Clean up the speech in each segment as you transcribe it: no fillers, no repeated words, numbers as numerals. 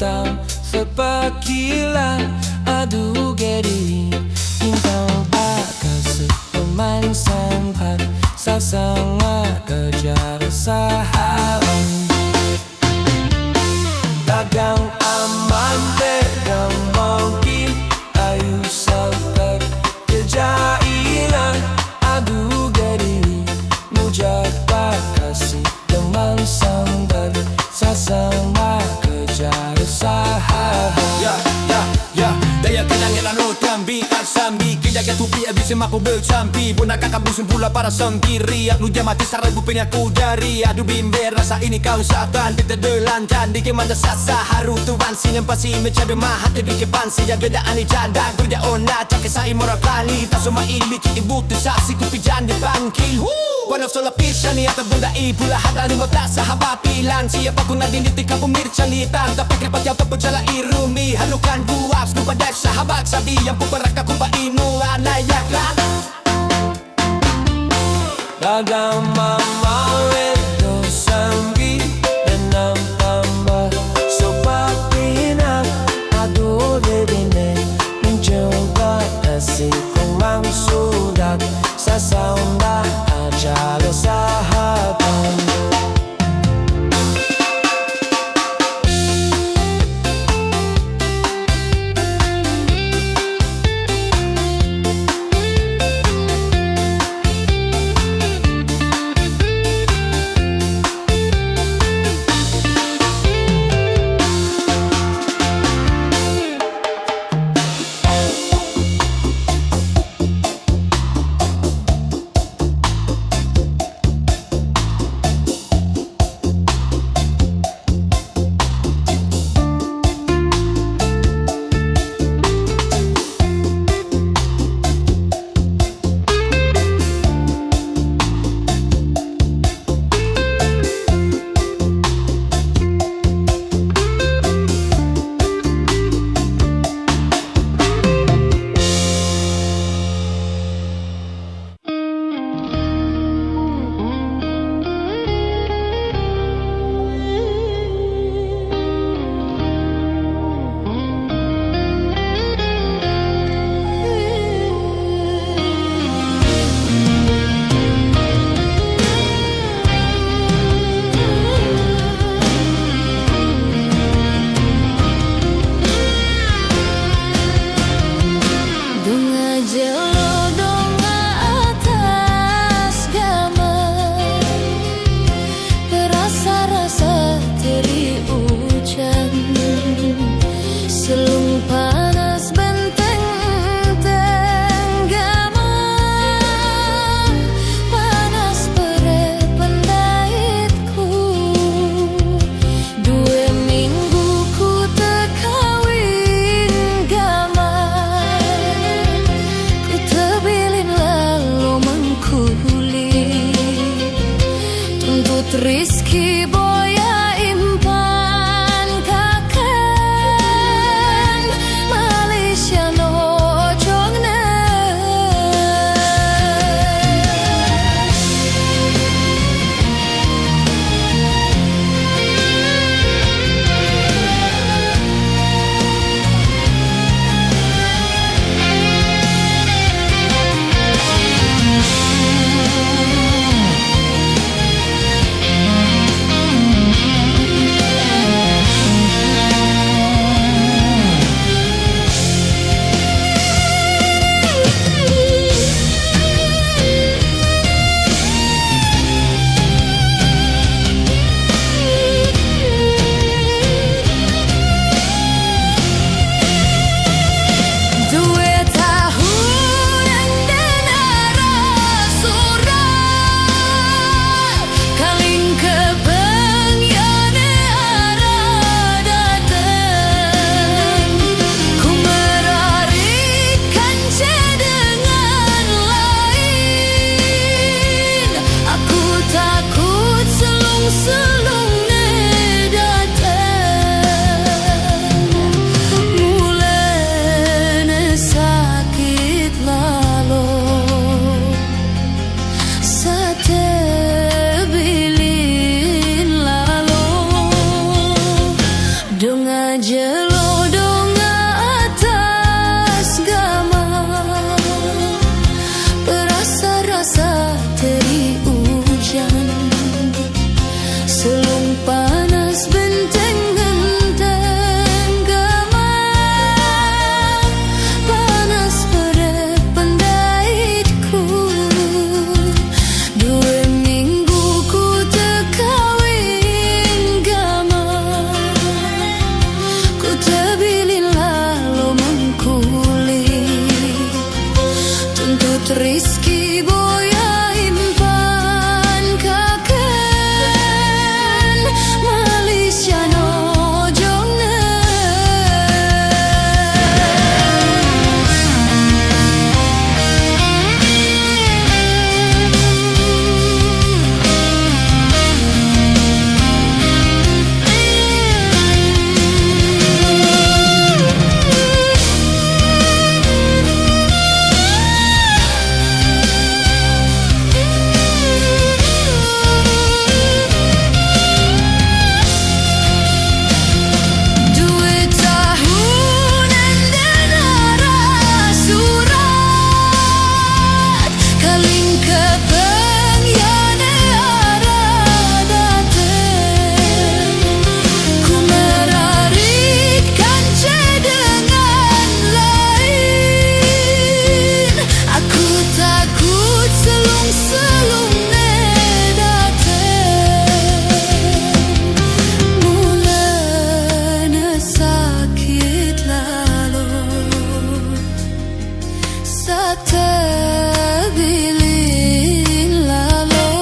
hitam sepakilan. Aduh gedi bintang kasih pemain sempat sasanga kejar sahalan. Dagang aman pegang mungkin ayu sampai kejailan. Aduh gedi mujak kasih teman sambat sasama kejar sahabat. Daya kenangan tambi sambi Kaya tupi abis aku bercampi Puna kakabusun pula para sendiri Aku mati sarai bupin aku dari Aduh bimber rasa ini kau satan Kita delantan di kemana sasa Haru tuan sinyam pasi mencadu mahat Di kepansi yang beda ani janda Guda ona tak kesai mora plani Tak semua ili ki ibu tu saksi kupijan di bangkil One of sola pisha ni atau bunda ibu lah Hata ni mata sahabat pilan Siapa ku nadin di tika pemirsa litan Tapi krepat yang pepecala irumi Halukan buap kepada sahabat sabi Yang puperaka kumpa inu anayaklan Dagang mama itu sambi dan tambah sopak pinang. Aduh debine mencoba kasih kumang sudah sasaunda aja lo sahabat. Donga jelo donga atas gama, berasa-rasa teri hujan, selung panas benteng genteng gama, panas pada pendaitku. 2 minggu ku terkawin gama, ku terbilin lalu mengkuli, tuntut rizki boya impan kaken Malaysia no jonge. Terbilin lalu.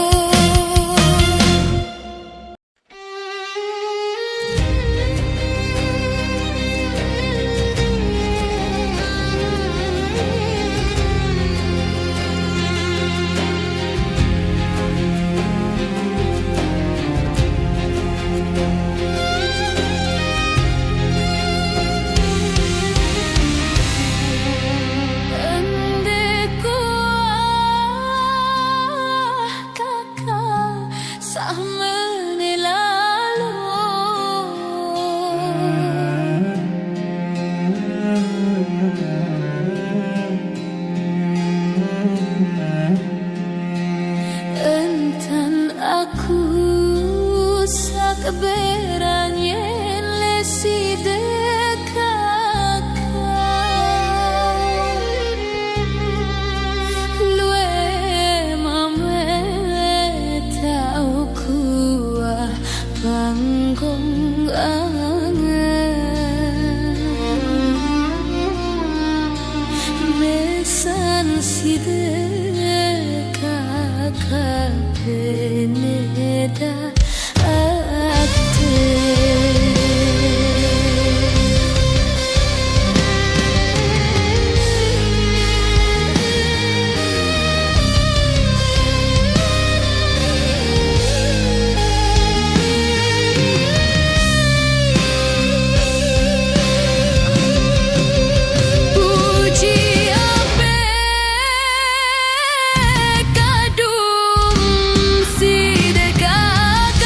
Entan aku sakeberan yen lesi dekakan, lue mame tau kuah panggong angen, mesan si peneda ate. Puji ape kadung si dekat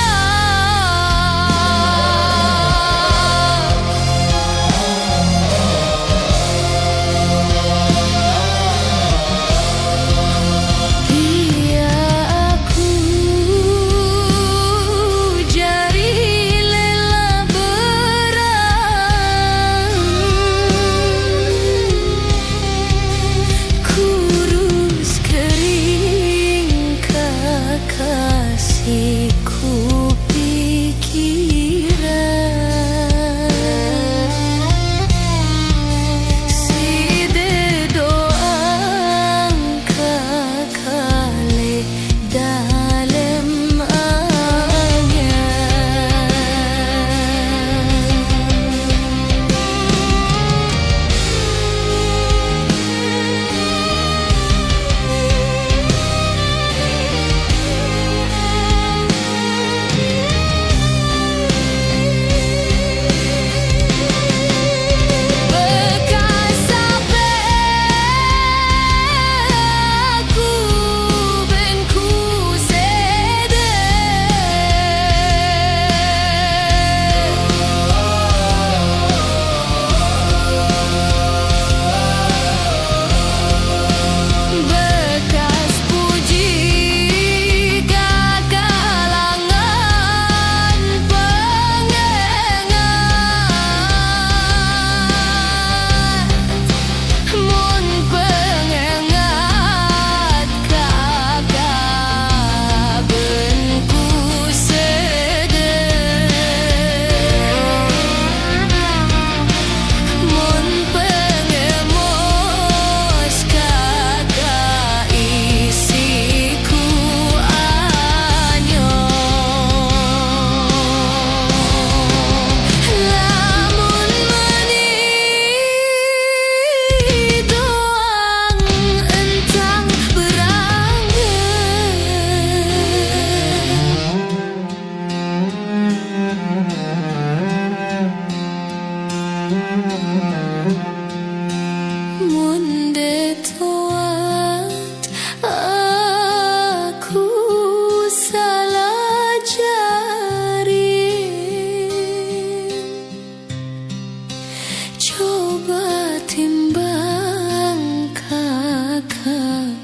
Coba timbang kakak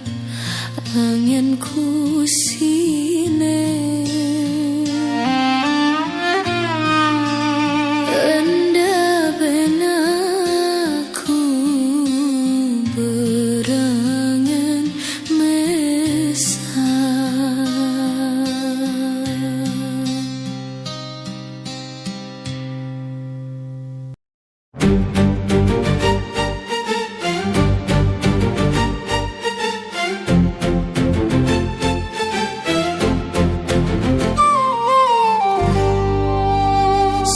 angin kusine enda benaku berangan mesa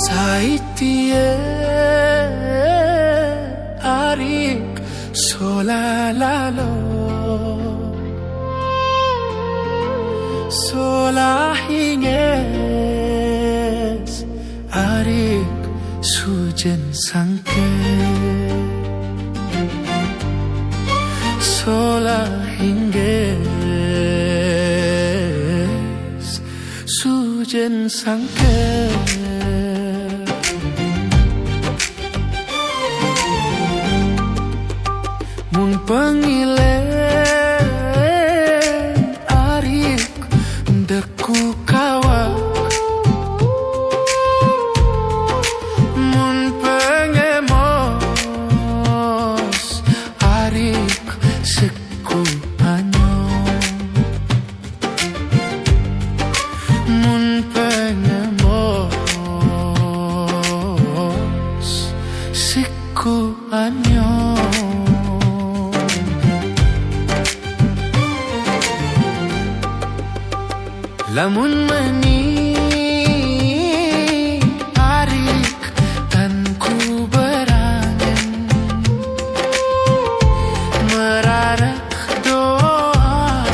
Saitie arik solalalo solahinges arik sujen sangke solahinges sujen sangke mun pengile arik deku kawak mun pengemos arik seku anyong mun pengemos seku anyong lamun meni arik tan ku berangan merarak doa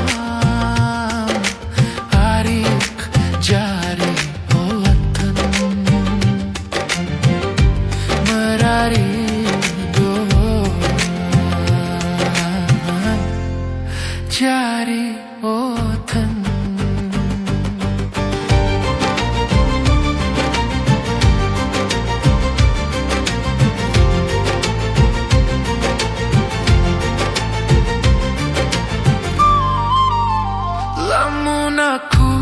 arik jari oatan merarik doa jari oatan lamun aku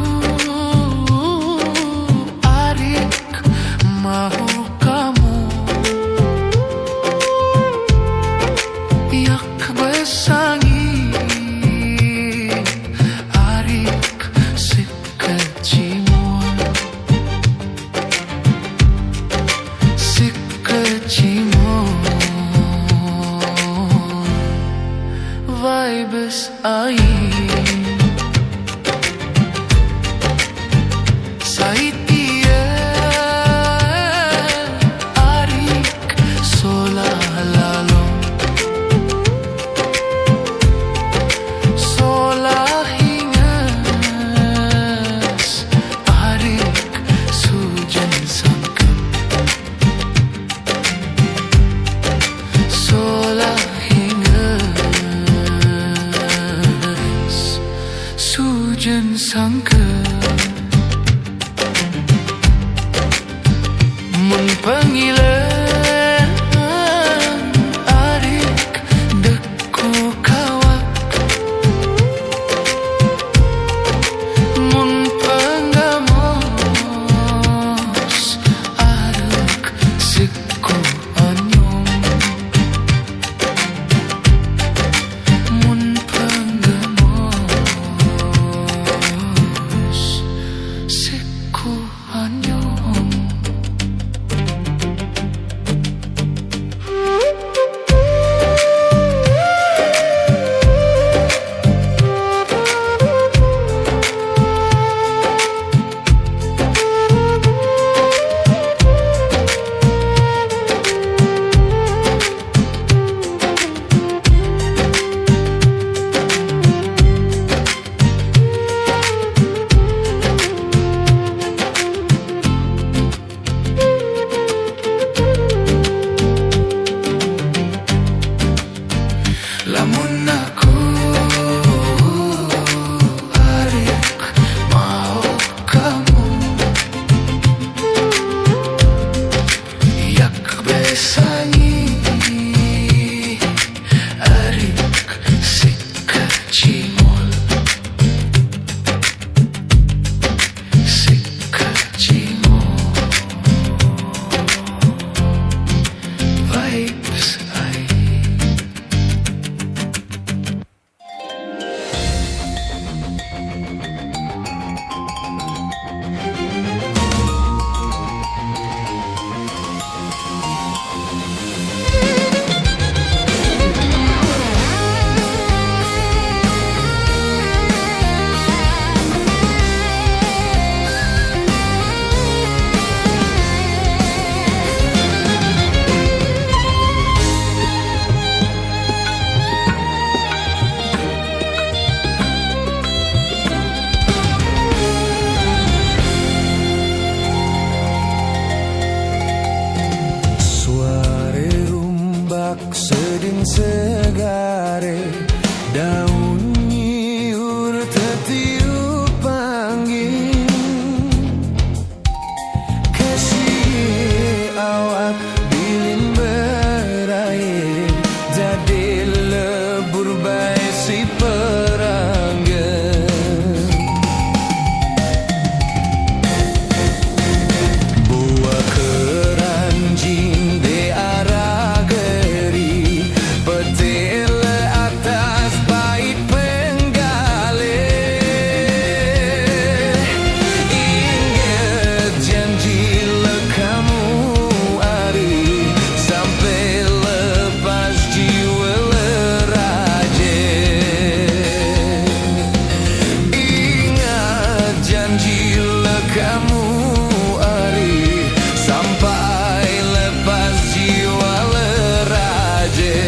arik mau kamu yak besangi arik sikecimun vibes air Saitie arik solalalo solahinges arik sujen sangkem solahinges sujen sangkem mun panggilan arik deku kawak mun penggamos arik siku anyong mun penggamos siku anyong lamun aku arik mau kamu yak besangi segare daun nyiur tertiup angin. Kasih awak bilin berair jadi lebur baik si peranggan. Buah keranjing de arah geri petele atas bait penggale. Ingat janji kamu hari sampai lepas jiwa leraje. Ingat janji kamu hari sampai lepas jiwa leraje.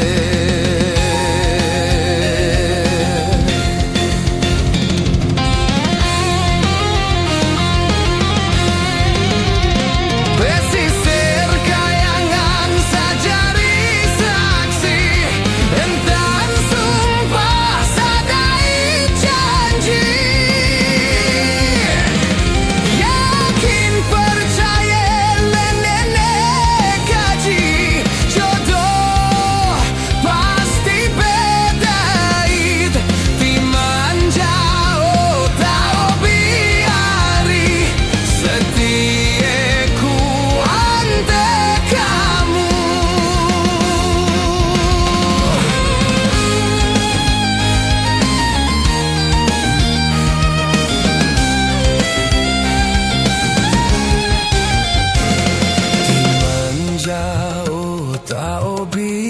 Pesisir kayangan sajari saksi entan sumpah sadai janji. Yakin percaya nenek kaji jodoh pasti bedait timan jauh tahu biari setieku ante kamu. Timan jauh tahu biari